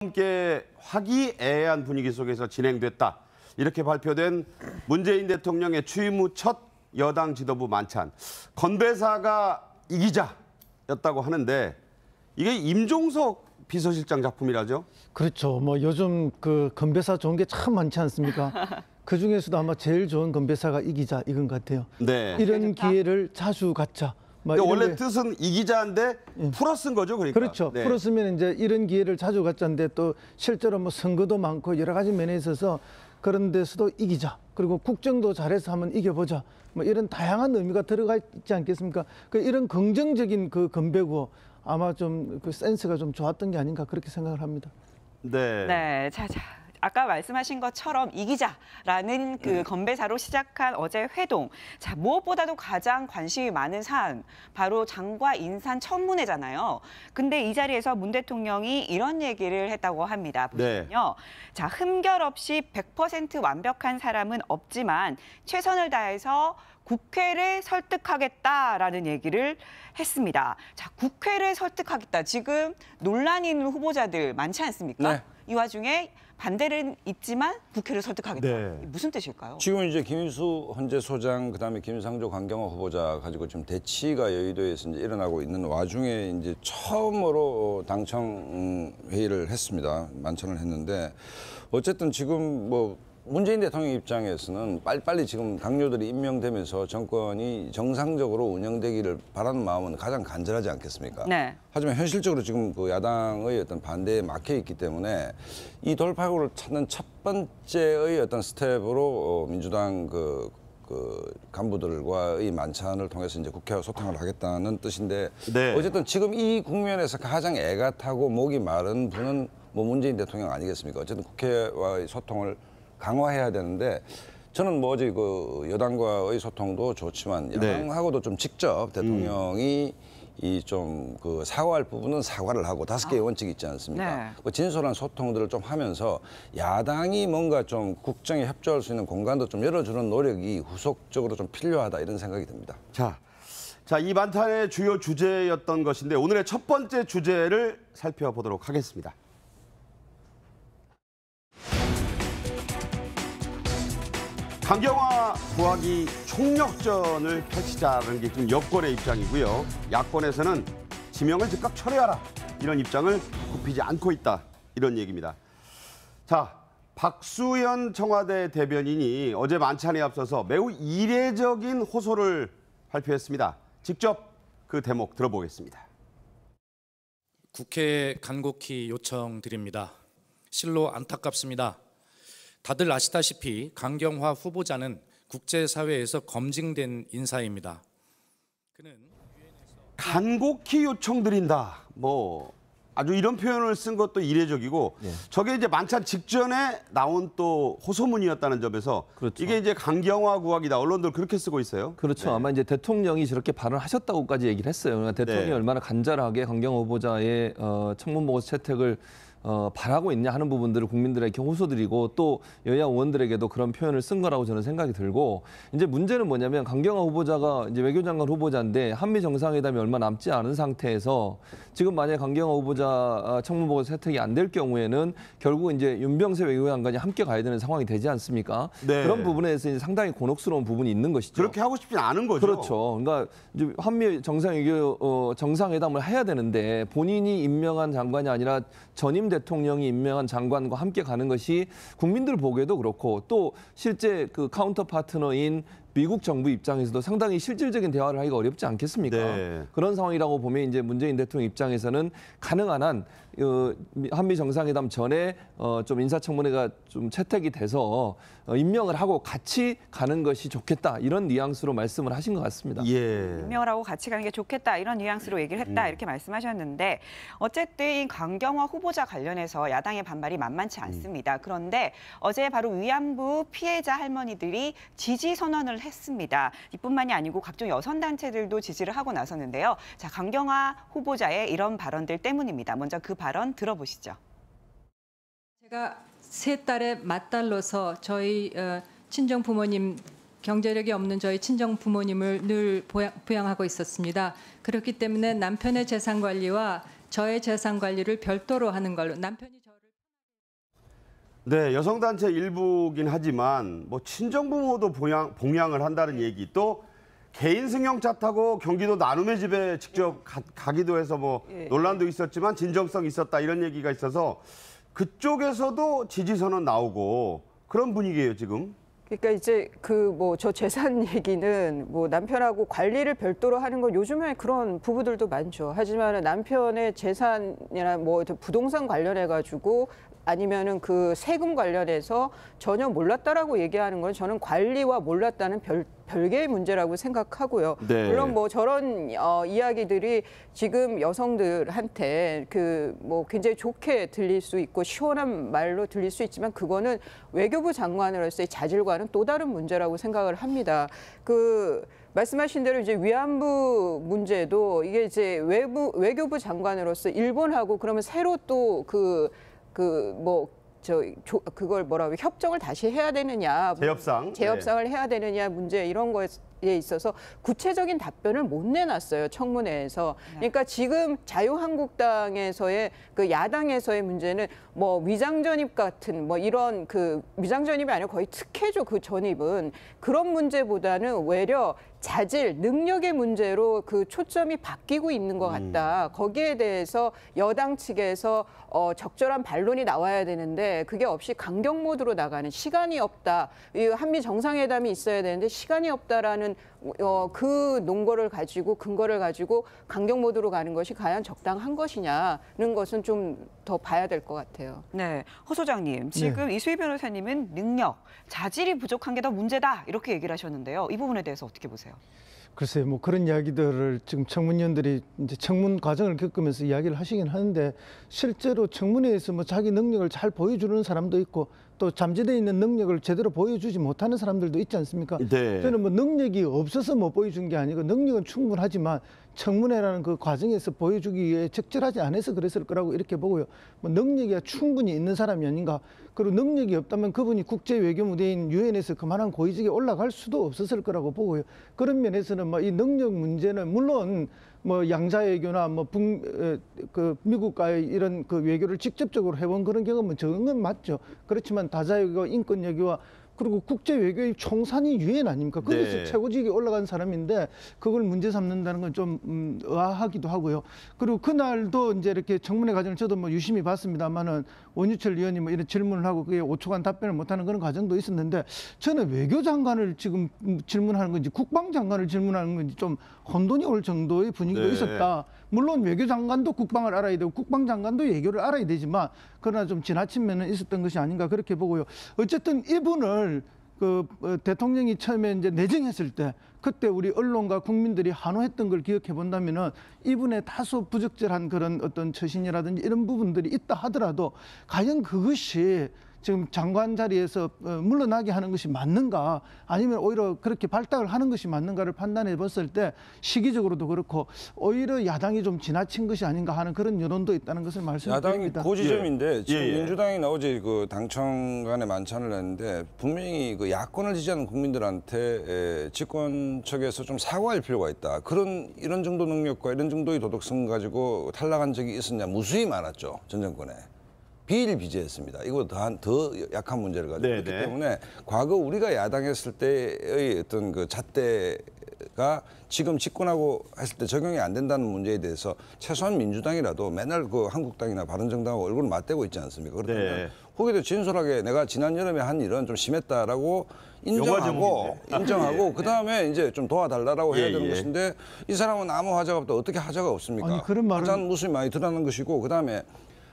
함께 화기애애한 분위기 속에서 진행됐다. 이렇게 발표된 문재인 대통령의 취임 후 첫 여당 지도부 만찬. 건배사가 이기자였다고 하는데 이게 임종석 비서실장 작품이라죠? 그렇죠. 뭐 요즘 그 건배사 좋은 게 참 많지 않습니까? 그 중에서도 아마 제일 좋은 건배사가 이기자 이건 것 같아요. 네. 이런 기회를 자주 갖자. 근데 원래 뜻은 이기자인데 풀어 쓴 거죠, 그러니까. 그렇죠. 네. 풀어 쓰면 이제 이런 기회를 자주 갖자인데 또 실제로 뭐 선거도 많고 여러 가지 면에 있어서 그런 데서도 이기자. 그리고 국정도 잘해서 한번 이겨보자. 뭐 이런 다양한 의미가 들어가 있지 않겠습니까? 그 이런 긍정적인 그 건배고 아마 좀 그 센스가 좀 좋았던 게 아닌가 그렇게 생각을 합니다. 네. 네, 자. 아까 말씀하신 것처럼 이기자라는 그 건배사로 시작한 어제 회동. 자, 무엇보다도 가장 관심이 많은 사안, 바로 장과 인산 청문회잖아요. 근데 이 자리에서 문 대통령이 이런 얘기를 했다고 합니다. 보시면요. 네. 자, 흠결 없이 100% 완벽한 사람은 없지만 최선을 다해서 국회를 설득하겠다라는 얘기를 했습니다. 자, 국회를 설득하겠다. 지금 논란이 있는 후보자들 많지 않습니까? 네. 이 와중에 반대는 있지만 국회를 설득하겠다. 네. 무슨 뜻일까요? 지금 이제 김인수 헌재 소장, 그다음에 김상조, 강경화 후보자 가지고 지금 대치가 여의도에서 이제 일어나고 있는 와중에 이제 처음으로 당청 회의를 했습니다. 만찬을 했는데 어쨌든 지금 뭐 문재인 대통령 입장에서는 빨리빨리 지금 당뇨들이 임명되면서 정권이 정상적으로 운영되기를 바라는 마음은 가장 간절하지 않겠습니까? 네. 하지만 현실적으로 지금 그 야당의 어떤 반대에 막혀 있기 때문에 이 돌파구를 찾는 첫 번째의 어떤 스텝으로 민주당 그 간부들과의 만찬을 통해서 이제 국회와 소통을 하겠다는 뜻인데 네. 어쨌든 지금 이 국면에서 가장 애가 타고 목이 마른 분은 뭐 문재인 대통령 아니겠습니까? 어쨌든 국회와의 소통을 강화해야 되는데 저는 뭐 어제 그 여당과의 소통도 좋지만 야당하고도 좀 직접 대통령이 이 좀 그 사과할 부분은 사과를 하고 5개의 원칙이 있지 않습니까? 네. 그 진솔한 소통들을 좀 하면서 야당이 뭔가 좀 국정에 협조할 수 있는 공간도 좀 열어주는 노력이 후속적으로 좀 필요하다 이런 생각이 듭니다. 자, 이 만찬의 주요 주제였던 것인데 오늘의 첫 번째 주제를 살펴보도록 하겠습니다. 강경화 구하기 총력전을 펼치자는 게 지금 여권의 입장이고요. 야권에서는 지명을 즉각 철회하라 이런 입장을 굽히지 않고 있다 이런 얘기입니다. 자, 박수현 청와대 대변인이 어제 만찬에 앞서서 매우 이례적인 호소를 발표했습니다. 직접 그 대목 들어보겠습니다. 국회에 간곡히 요청드립니다. 실로 안타깝습니다. 다들 아시다시피 강경화 후보자는 국제사회에서 검증된 인사입니다. 그는 간곡히 요청드린다. 뭐 아주 이런 표현을 쓴 것도 이례적이고 저게 이제 만찬 직전에 나온 또 호소문이었다는 점에서 그렇죠. 이게 이제 강경화 구하기다. 언론들 그렇게 쓰고 있어요. 그렇죠. 네. 아마 이제 대통령이 저렇게 발언하셨다고까지 얘기를 했어요. 그러니까 대통령이 얼마나 간절하게 강경화 후보자의 청문 보고서 채택을 바라고 있냐 하는 부분들을 국민들에게 호소드리고 또 여야 의원들에게도 그런 표현을 쓴 거라고 저는 생각이 들고 이제 문제는 뭐냐면 강경화 후보자가 이제 외교장관 후보자인데 한미 정상회담이 얼마 남지 않은 상태에서 지금 만약 강경화 후보자 청문 보고서 채택이 안 될 경우에는 결국 이제 윤병세 외교장관이 함께 가야 되는 상황이 되지 않습니까? 네. 그런 부분에서 이제 상당히 곤혹스러운 부분이 있는 것이죠. 그렇게 하고 싶진 않은 거죠. 그렇죠. 그러니까 이제 한미 정상회담을 해야 되는데 본인이 임명한 장관이 아니라 전임 대통령이 임명한 장관과 함께 가는 것이 국민들 보기에도 그렇고 또 실제 그 카운터 파트너인 미국 정부 입장에서도 상당히 실질적인 대화를 하기가 어렵지 않겠습니까? 네. 그런 상황이라고 보면 이제 문재인 대통령 입장에서는 가능한 한 한미 정상회담 전에 좀 인사청문회가 좀 채택이 돼서 임명을 하고 같이 가는 것이 좋겠다 이런 뉘앙스로 말씀을 하신 것 같습니다. 예. 임명을 하고 같이 가는 게 좋겠다 이런 뉘앙스로 얘기를 했다 이렇게 말씀하셨는데 어쨌든 강경화 후보자 관련해서 야당의 반발이 만만치 않습니다. 그런데 어제 바로 위안부 피해자 할머니들이 지지 선언을 했습니다. 이뿐만이 아니고 각종 여성단체들도 지지를 하고 나섰는데요. 자, 강경화 후보자의 이런 발언들 때문입니다. 먼저 그 발언 들어보시죠. 제가 세 딸의 맏딸로서 저희 친정 부모님 경제력이 없는 저희 친정 부모님을 늘 부양하고 있었습니다. 그렇기 때문에 남편의 재산 관리와 저의 재산 관리를 별도로 하는 걸로 남편이 저를 네, 여성단체 일부긴 하지만 뭐 친정부모도 봉양을 한다는 얘기, 또 개인 승용차 타고 경기도 나눔의 집에 직접 가기도 해서 뭐 논란도 있었지만 진정성 있었다 이런 얘기가 있어서 그쪽에서도 지지선은 나오고 그런 분위기예요 지금. 그러니까 이제 그 뭐 저 재산 얘기는 뭐 남편하고 관리를 별도로 하는 건 요즘에 그런 부부들도 많죠. 하지만 남편의 재산이나 뭐 부동산 관련해 가지고 아니면은 그 세금 관련해서 전혀 몰랐다라고 얘기하는 건 저는 관리와 몰랐다는 별개의 문제라고 생각하고요. 네. 물론 뭐 저런 이야기들이 지금 여성들한테 그 뭐 굉장히 좋게 들릴 수 있고 시원한 말로 들릴 수 있지만 그거는 외교부 장관으로서의 자질과는 또 다른 문제라고 생각을 합니다. 그 말씀하신 대로 이제 위안부 문제도 이게 이제 외교부 장관으로서 일본하고 그러면 새로 또 그걸 뭐라고 협정을 다시 해야 되느냐, 재협상을 해야 되느냐 문제 이런 거에 있어서 구체적인 답변을 못 내놨어요 청문회에서. 그러니까 지금 자유한국당에서의 그 야당에서의 문제는 뭐 위장전입 같은 뭐 이런 그 위장전입이 아니라 거의 특혜죠 그 전입은. 그런 문제보다는 외려 자질, 능력의 문제로 그 초점이 바뀌고 있는 것 같다. 거기에 대해서 여당 측에서 적절한 반론이 나와야 되는데 그게 없이 강경 모드로 나가는, 시간이 없다. 이 한미 정상회담이 있어야 되는데 시간이 없다라는 그 논거를 가지고 근거를 가지고 강경 모드로 가는 것이 과연 적당한 것이냐는 것은 좀 더 봐야 될 것 같아요. 네, 허 소장님, 지금 이수희 변호사님은 능력, 자질이 부족한 게 더 문제다 이렇게 얘기를 하셨는데요. 이 부분에 대해서 어떻게 보세요? 글쎄요, 뭐 그런 이야기들을 지금 청문위원들이 이제 청문 과정을 겪으면서 이야기를 하시긴 하는데 실제로 청문회에서 뭐 자기 능력을 잘 보여주는 사람도 있고 또 잠재되어 있는 능력을 제대로 보여주지 못하는 사람들도 있지 않습니까? 네. 저는 뭐 능력이 없어서 못 보여준 게 아니고 능력은 충분하지만 청문회라는 그 과정에서 보여주기 위해 적절하지 않아서 그랬을 거라고 이렇게 보고요. 뭐 능력이 충분히 있는 사람이 아닌가. 그리고 능력이 없다면 그분이 국제 외교 무대인 유엔에서 그만한 고위직에 올라갈 수도 없었을 거라고 보고요. 그런 면에서는 뭐 이 능력 문제는 물론 뭐 양자 외교나 뭐 그 미국과의 이런 그 외교를 직접적으로 해본 그런 경험은 적은 건 맞죠. 그렇지만 다자 외교, 인권 외교와 그리고 국제 외교의 총산이 유엔 아닙니까? 거기서 네. 최고직에 올라간 사람인데 그걸 문제 삼는다는 건 좀 의아하기도 하고요. 그리고 그날도 이제 이렇게 청문회 과정을 저도 뭐 유심히 봤습니다만은 원유철 의원이 뭐 이런 질문을 하고 그게 5초간 답변을 못하는 그런 과정도 있었는데 저는 외교장관을 지금 질문하는 건지 국방장관을 질문하는 건지 좀 혼돈이 올 정도의 분위기가 네. 있었다. 물론 외교장관도 국방을 알아야 되고 국방장관도 외교를 알아야 되지만 그러나 좀 지나친 면은 있었던 것이 아닌가 그렇게 보고요. 어쨌든 이분을 대통령이 처음에 이제 내정했을 때 그때 우리 언론과 국민들이 환호했던 걸 기억해 본다면은 이분의 다소 부적절한 그런 어떤 처신이라든지 이런 부분들이 있다 하더라도 과연 그것이 지금 장관 자리에서 물러나게 하는 것이 맞는가 아니면 오히려 그렇게 발탁을 하는 것이 맞는가를 판단해 봤을 때 시기적으로도 그렇고 오히려 야당이 좀 지나친 것이 아닌가 하는 그런 여론도 있다는 것을 말씀드립니다. 야당이 그 지점인데 지금 예, 예. 민주당이 어제 그 당청간에 만찬을 했는데 분명히 그 야권을 지지하는 국민들한테 집권 측에서 좀 사과할 필요가 있다. 이런 정도 능력과 이런 정도의 도덕성 가지고 탈락한 적이 있었냐 무수히 많았죠. 전 정권에. 비일비재했습니다. 이거 더 약한 문제를 가지고 네, 있기 네. 때문에 과거 우리가 야당했을 때의 어떤 그 잣대가 지금 집권하고 했을 때 적용이 안 된다는 문제에 대해서 최소한 민주당이라도 맨날 그 한국당이나 바른정당하고 얼굴을 맞대고 있지 않습니까? 그렇다면 네. 거기도 진솔하게 내가 지난 여름에 한 일은 좀 심했다라고 인정하고 예. 그다음에 이제 좀 도와달라고 해야 예, 되는 예. 것인데 이 사람은 아무 하자가 없다. 어떻게 하자가 없습니까? 아니, 그런 말은- 하자는 모습이 많이 드러나는 것이고 그다음에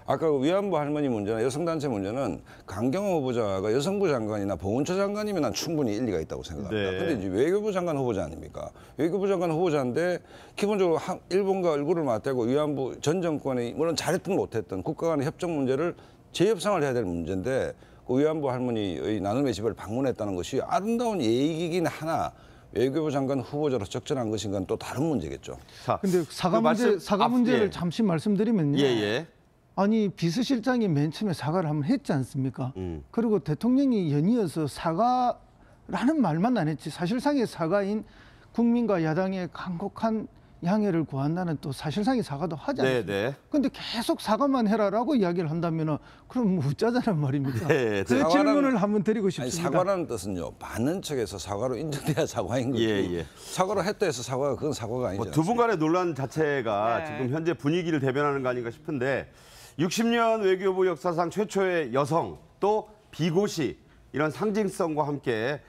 아까 그 위안부 할머니 문제나 여성단체 문제는 강경호 후보자가 여성부 장관이나 보훈처 장관이면 난 충분히 일리가 있다고 생각합니다. 네. 그런데 이제 외교부 장관 후보자 아닙니까? 외교부 장관 후보자인데 기본적으로 일본과 얼굴을 맞대고 위안부 전 정권이 물론 잘했든 못했든 국가 간의 협정 문제를 재협상을 해야 될 문제인데 그 위안부 할머니의 나눔의 집을 방문했다는 것이 아름다운 예의이긴 하나 외교부 장관 후보자로 적절한 것인가는 또 다른 문제겠죠. 자, 근데 사과 그 말씀 문제를 예. 잠시 말씀드리면요. 예. 아니 비서실장이 맨 처음에 사과를 한번 했지 않습니까? 그리고 대통령이 연이어서 사과라는 말만 안 했지 사실상의 사과인 국민과 야당의 간곡한 양해를 구한다는 또 사실상의 사과도 하지 않습니까? 네. 근데 계속 사과만 해라라고 이야기를 한다면은 그럼 뭐 어쩌자는 말입니까? 네, 네. 그 질문을 한번 드리고 싶습니다. 아니, 사과라는 뜻은요. 받는 측에서 사과로 인정돼야 사과인 거지. 예. 사과로 했다 해서 사과가 그건 사과가 아니죠. 두 분 간의 논란 자체가 네. 지금 현재 분위기를 대변하는 거 아닌가 싶은데 60년 외교부 역사상 최초의 여성 또 비고시 이런 상징성과 함께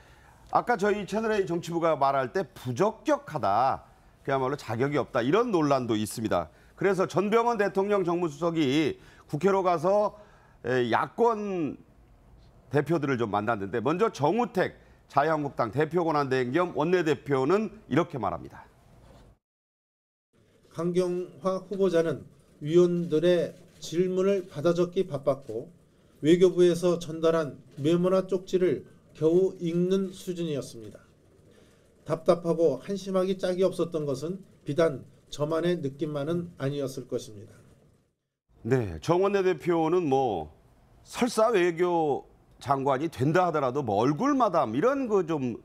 아까 저희 채널A 정치부가 말할 때 부적격하다. 그야말로 자격이 없다. 이런 논란도 있습니다. 그래서 전병헌 대통령 정무수석이 국회로 가서 야권 대표들을 좀 만났는데 먼저 정우택 자유한국당 대표권한대행 겸 원내대표는 이렇게 말합니다. 강경화 후보자는 위원들의 질문을 받아 적기 바빴고 외교부에서 전달한 메모나 쪽지를 겨우 읽는 수준이었습니다. 답답하고 한심하기 짝이 없었던 것은 비단 저만의 느낌만은 아니었을 것입니다. 네, 정 원내대표는 뭐 설사 외교 장관이 된다 하더라도 뭐 얼굴 마담 이런 거 좀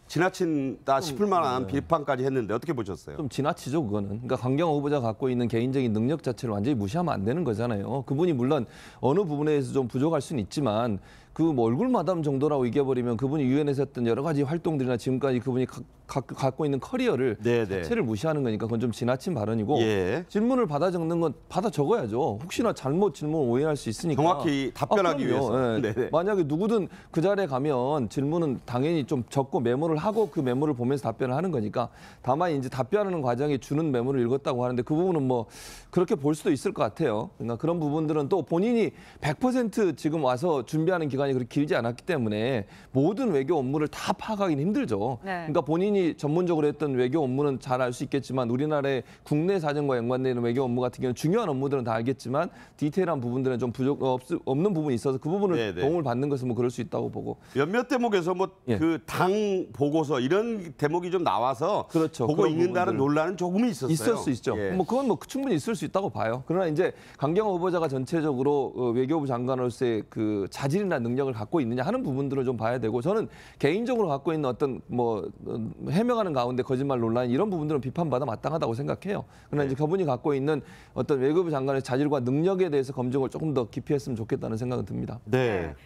지나친다 싶을 만한 비판까지 했는데 어떻게 보셨어요? 좀 지나치죠, 그거는. 그러니까 강경화 후보자가 갖고 있는 개인적인 능력 자체를 완전히 무시하면 안 되는 거잖아요. 그분이 물론 어느 부분에서 좀 부족할 수는 있지만 그 뭐 얼굴 마담 정도라고 이겨버리면 그분이 유엔에서 했던 여러 가지 활동들이나 지금까지 그분이 갖고 있는 커리어를 자체를 무시하는 거니까 그건 좀 지나친 발언이고 질문을 받아 적는 건 받아 적어야죠. 혹시나 잘못 질문 오해할 수 있으니까. 정확히 답변하기 위해서. 만약에 누구든 그 자리에 가면 질문은 당연히 좀 적고 메모를 하고 그 메모를 보면서 답변을 하는 거니까 다만 이제 답변하는 과정에 주는 메모를 읽었다고 하는데 그 부분은 뭐 그렇게 볼 수도 있을 것 같아요. 그러니까 그런 부분들은 또 본인이 100% 지금 와서 준비하는 기간이 그렇게 길지 않았기 때문에 모든 외교 업무를 다 파악하기는 힘들죠. 그러니까 본인이 전문적으로 했던 외교 업무는 잘 알 수 있겠지만 우리나라의 국내 사정과 연관되는 외교 업무 같은 경우는 중요한 업무들은 다 알겠지만 디테일한 부분들은 좀 없는 부분이 있어서 그 부분을 도움을 받는 것은 뭐 그럴 수 있다고 보고. 몇몇 대목에서 뭐 그 당 보고서 이런 대목이 좀 나와서 그렇죠. 보고 읽는다는 논란은 조금 있었어요. 있을 수 있죠. 뭐 그건 뭐 충분히 있을 수 있다고 봐요. 그러나 이제 강경화 후보자가 전체적으로 외교부 장관으로서의 그 자질이나 능력을 갖고 있느냐 하는 부분들을 좀 봐야 되고 저는 개인적으로 갖고 있는 어떤 뭐 해명하는 가운데 거짓말 논란 이런 부분들은 비판받아 마땅하다고 생각해요. 그러나 이제 그분이 갖고 있는 어떤 외교부 장관의 자질과 능력에 대해서 검증을 조금 더 깊이 했으면 좋겠다는 생각은 듭니다.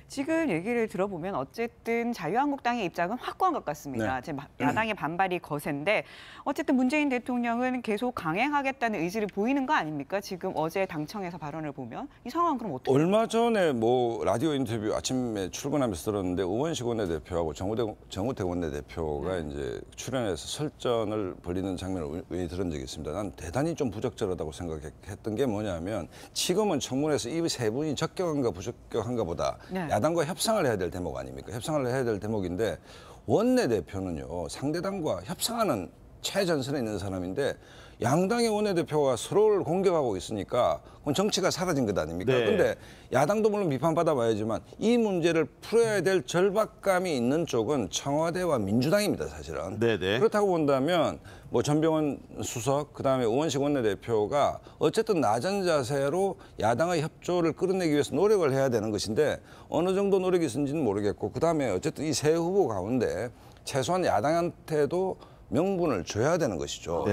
지금 얘기를 들어보면 어쨌든 자유한국당의 입장은 확고한 것 같습니다. 지금 야당의 반발이 거센데 어쨌든 문재인 대통령은 계속 강행하겠다는 의지를 보이는 거 아닙니까? 지금 어제 당청에서 발언을 보면 이 상황은 그럼 어떻게? 얼마 전에 뭐 라디오 인터뷰 아침에 출근하면서 들었는데 우원식 원내대표하고 정우택 원내대표가 이제 출연해서 설전을 벌이는 장면을 들은 적이 있습니다. 난 대단히 좀 부적절하다고 생각했던 게 뭐냐면 지금은 청문회에서 이 세 분이 적격한가 부적격한가 보다 야당과 협상을 해야 될 대목 아닙니까? 협상을 해야 될 대목인데 원내대표는요 상대당과 협상하는 최전선에 있는 사람인데 양당의 원내대표가 서로를 공격하고 있으니까 그건 정치가 사라진 것 아닙니까? 그런데 야당도 물론 비판받아 봐야지만 이 문제를 풀어야 될 절박감이 있는 쪽은 청와대와 민주당입니다, 사실은. 그렇다고 본다면 뭐 전병헌 수석, 그다음에 우원식 원내대표가 어쨌든 낮은 자세로 야당의 협조를 끌어내기 위해서 노력을 해야 되는 것인데 어느 정도 노력이 있는지는 모르겠고 그다음에 어쨌든 이 세 후보 가운데 최소한 야당한테도 명분을 줘야 되는 것이죠.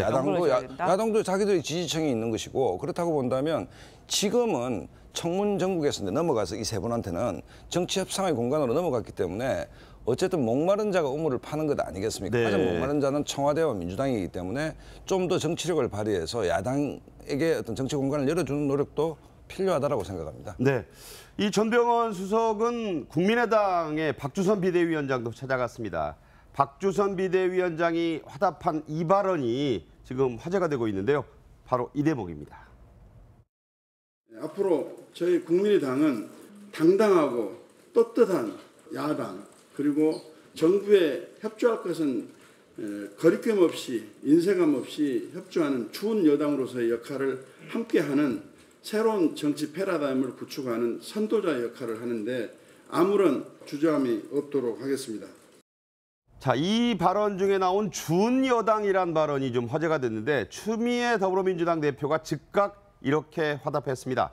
야당도 자기들의 지지층이 있는 것이고 그렇다고 본다면 지금은 청문 전국에서 넘어가서 이 세 분한테는 정치 협상의 공간으로 넘어갔기 때문에 어쨌든 목마른 자가 우물을 파는 것 아니겠습니까? 가장 목마른 자는 청와대와 민주당이기 때문에 좀 더 정치력을 발휘해서 야당에게 어떤 정치 공간을 열어주는 노력도 필요하다라고 생각합니다. 이 전병헌 수석은 국민의당의 박주선 비대위원장도 찾아갔습니다. 박주선 비대위원장이 화답한 이 발언이 지금 화제가 되고 있는데요. 바로 이 대목입니다. 앞으로 저희 국민의당은 당당하고 떳떳한 야당 그리고 정부에 협조할 것은 거리낌 없이 인색감 없이 협조하는 추운 여당으로서의 역할을 함께하는 새로운 정치 패러다임을 구축하는 선도자 역할을 하는데 아무런 주저함이 없도록 하겠습니다. 자, 이 발언 중에 나온 준여당이란 발언이 좀 화제가 됐는데 추미애 더불어민주당 대표가 즉각 이렇게 화답했습니다.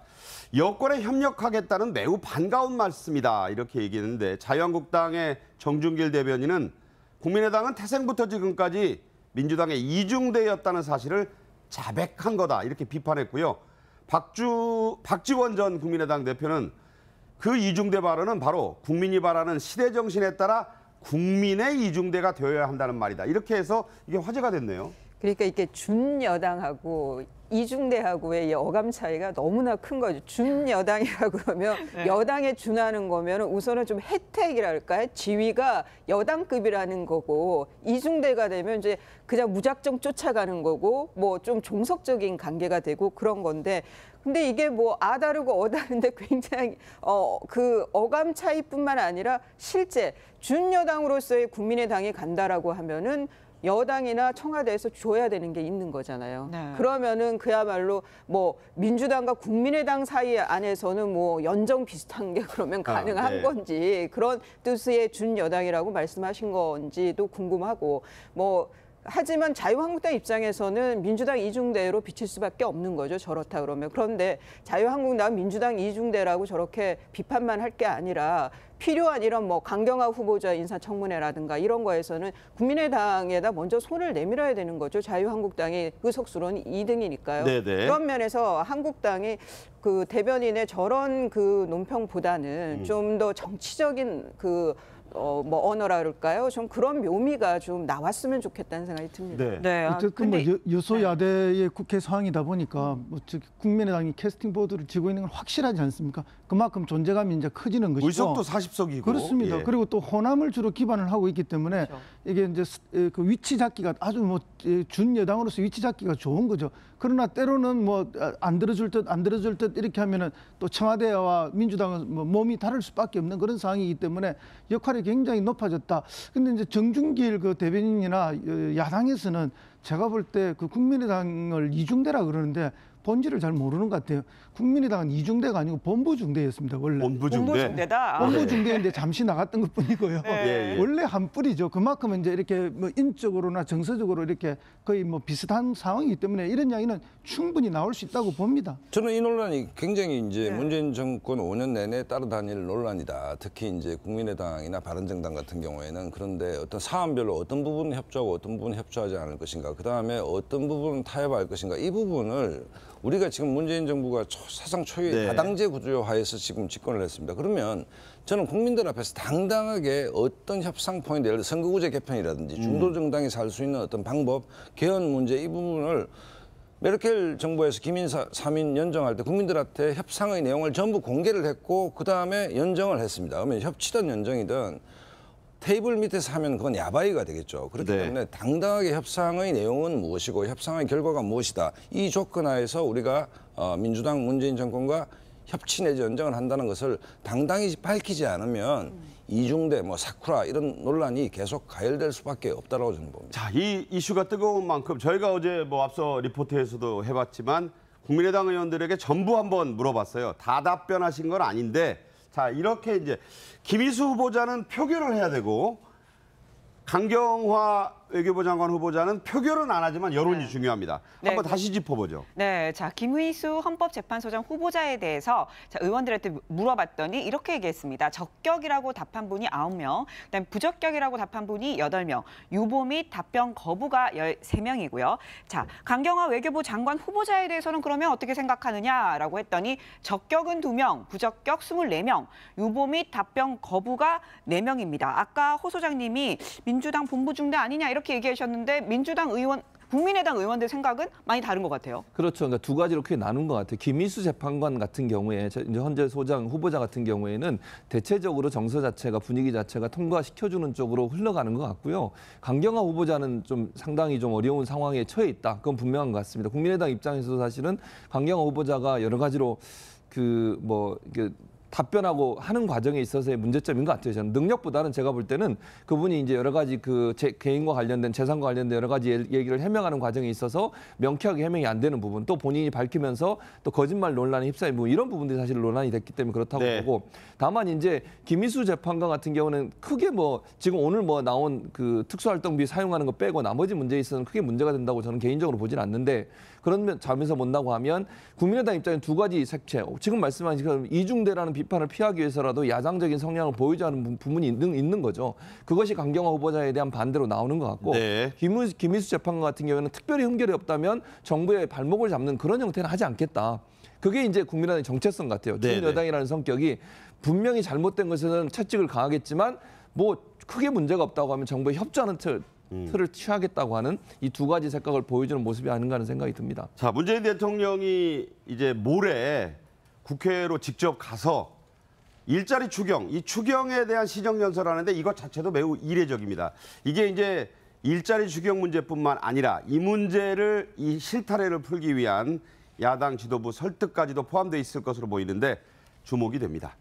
여권에 협력하겠다는 매우 반가운 말씀이다 이렇게 얘기했는데 자유한국당의 정준길 대변인은 국민의당은 태생부터 지금까지 민주당의 이중대였다는 사실을 자백한 거다 이렇게 비판했고요. 박지원 전 국민의당 대표는 그 이중대 발언은 바로 국민이 바라는 시대 정신에 따라 국민의 이중대가 되어야 한다는 말이다. 이렇게 해서 이게 화제가 됐네요. 그러니까 이게 준여당하고 이중대하고의 이 어감 차이가 너무나 큰 거죠. 준여당이라고 하면 네. 여당에 준하는 거면 우선은 좀 혜택이랄까요? 지위가 여당급이라는 거고 이중대가 되면 이제 그냥 무작정 쫓아가는 거고 뭐 좀 종속적인 관계가 되고 그런 건데 근데 이게 뭐 다르고 다른데 굉장히 그 어감 차이뿐만 아니라 실제 준여당으로서의 국민의당이 간다라고 하면은 여당이나 청와대에서 줘야 되는 게 있는 거잖아요. 네. 그러면은 그야말로 뭐 민주당과 국민의당 사이 안에서는 뭐 연정 비슷한 게 그러면 가능한 네. 건지 그런 뜻의 준여당이라고 말씀하신 건지도 궁금하고 뭐 하지만 자유한국당 입장에서는 민주당 이중대로 비칠 수밖에 없는 거죠. 저렇다 그러면. 그런데 자유한국당 민주당 이중대라고 저렇게 비판만 할 게 아니라 필요한 이런 뭐 강경화 후보자 인사청문회라든가 이런 거에서는 국민의당에다 먼저 손을 내밀어야 되는 거죠. 자유한국당이 의석수로는 2등이니까요. 네네. 그런 면에서 한국당이 그 대변인의 저런 그 논평보다는 좀 더 정치적인 그 뭐 언어라 그럴까요? 좀 그런 묘미가 좀 나왔으면 좋겠다는 생각이 듭니다. 네. 네. 어쨌든 뭐 여소야대의 국회 상황이다 보니까 뭐 국민의당이 캐스팅 보드를 쥐고 있는 건 확실하지 않습니까? 그만큼 존재감이 이제 커지는 것이고. 의석도 40석이고. 그렇습니다. 예. 그리고 또 호남을 주로 기반을 하고 있기 때문에 그렇죠. 이게 이제 그 위치 잡기가 아주 뭐 준여당으로서 위치 잡기가 좋은 거죠. 그러나 때로는 뭐 안 들어줄 듯 이렇게 하면은 또 청와대와 민주당은 뭐 몸이 다를 수밖에 없는 그런 상황이기 때문에 역할이 굉장히 높아졌다. 근데 이제 정준길 그 대변인이나 야당에서는 제가 볼 때 그 국민의당을 이중대라 그러는데 본질을 잘 모르는 것 같아요. 국민의당은 이중대가 아니고 본부중대였습니다. 원래. 본부중대. 본부중대다. 본부중대인데 잠시 나갔던 것뿐이고요. 예, 예. 원래 한 뿌리죠. 그만큼 이제 이렇게 뭐 인적으로나 정서적으로 이렇게 거의 뭐 비슷한 상황이기 때문에 이런 이야기는 충분히 나올 수 있다고 봅니다. 저는 이 논란이 굉장히 이제 문재인 정권 5년 내내 따라다닐 논란이다. 특히 이제 국민의당이나 바른정당 같은 경우에는 그런데 어떤 사안별로 어떤 부분은 협조하고 어떤 부분은 협조하지 않을 것인가. 그다음에 어떤 부분은 타협할 것인가. 이 부분을 우리가 지금 문재인 정부가 사상 초유의 네. 다당제 구조화해서 지금 집권을 했습니다. 그러면 저는 국민들 앞에서 당당하게 어떤 협상 포인트, 예를 들어 선거구제 개편이라든지 중도정당이 살 수 있는 어떤 방법, 개헌 문제 이 부분을 메르켈 정부에서 기민사 3인 연정할 때 국민들한테 협상의 내용을 전부 공개를 했고 그다음에 연정을 했습니다. 그러면 협치든 연정이든 테이블 밑에서 하면 그건 야바이가 되겠죠. 그렇기 네. 때문에 당당하게 협상의 내용은 무엇이고 협상의 결과가 무엇이다. 이 조건 하에서 우리가 민주당 문재인 정권과 협치 내지 연정을 한다는 것을 당당히 밝히지 않으면 이중대, 뭐 사쿠라 이런 논란이 계속 가열될 수밖에 없다라고 저는 봅니다. 자, 이 이슈가 뜨거운 만큼 저희가 어제 뭐 앞서 리포트에서도 해봤지만 국민의당 의원들에게 전부 한번 물어봤어요. 다 답변하신 건 아닌데 자, 이렇게 이제 김희수 후보자는 표결을 해야 되고 강경화 외교부 장관 후보자는 표결은 안 하지만 여론이 중요합니다. 네. 한번 다시 짚어보죠. 네, 자 김의수 헌법재판소장 후보자에 대해서 자, 의원들한테 물어봤더니 이렇게 얘기했습니다. 적격이라고 답한 분이 9명, 그다음 부적격이라고 답한 분이 8명, 유보 및 답변 거부가 13명이고요. 자, 강경화 외교부 장관 후보자에 대해서는 그러면 어떻게 생각하느냐라고 했더니 적격은 2명, 부적격 24명, 유보 및 답변 거부가 4명입니다. 아까 호 소장님이 민주당 본부중대 아니냐 이렇게 얘기하셨는데 민주당 의원, 국민의당 의원들 생각은 많이 다른 것 같아요. 그렇죠. 그러니까 두 가지로 크게 나눈 것 같아요. 김희수 재판관 같은 경우에 이제 헌재 소장 후보자 같은 경우에는 대체적으로 정서 자체가 분위기 자체가 통과시켜주는 쪽으로 흘러가는 것 같고요. 강경화 후보자는 좀 상당히 좀 어려운 상황에 처해 있다. 그건 분명한 것 같습니다. 국민의당 입장에서도 사실은 강경화 후보자가 여러 가지로 답변하고 하는 과정에 있어서의 문제점인 것 같아요. 저는 능력보다는 제가 볼 때는 그분이 이제 여러 가지 제 개인과 관련된 재산과 관련된 여러 가지 얘기를 해명하는 과정에 있어서 명쾌하게 해명이 안 되는 부분, 또 본인이 밝히면서 또 거짓말 논란에 휩싸인 부분 이런 부분들이 사실 논란이 됐기 때문에 그렇다고 네. 보고 다만 이제 김희수 재판관 같은 경우는 크게 지금 오늘 나온 그 특수활동비 사용하는 거 빼고 나머지 문제에 있어서는 크게 문제가 된다고 저는 개인적으로 보진 않는데 그런 점에서 본다고 하면 국민의당 입장에 두 가지 색채. 지금 말씀하신 것처럼 이중대라는 비판을 피하기 위해서라도 야당적인 성향을 보이지 않는 부분이 있는 거죠. 그것이 강경화 후보자에 대한 반대로 나오는 것 같고 네. 김희수 재판관 같은 경우에는 특별히 흠결이 없다면 정부의 발목을 잡는 그런 형태는 하지 않겠다. 그게 이제 국민의당의 정체성 같아요. 중여당이라는 성격이 분명히 잘못된 것에는 채찍을 가하겠지만 뭐 크게 문제가 없다고 하면 정부에 협조하는 틀을 취하겠다고 하는 이 두 가지 생각을 보여주는 모습이 아닌가 하는 생각이 듭니다. 자, 문재인 대통령이 이제 모레 국회로 직접 가서 일자리 추경, 이 추경에 대한 시정연설하는데 이것 자체도 매우 이례적입니다. 이게 이제 일자리 추경 문제뿐만 아니라 이 문제를 이 실타래를 풀기 위한 야당 지도부 설득까지도 포함되어 있을 것으로 보이는데 주목이 됩니다.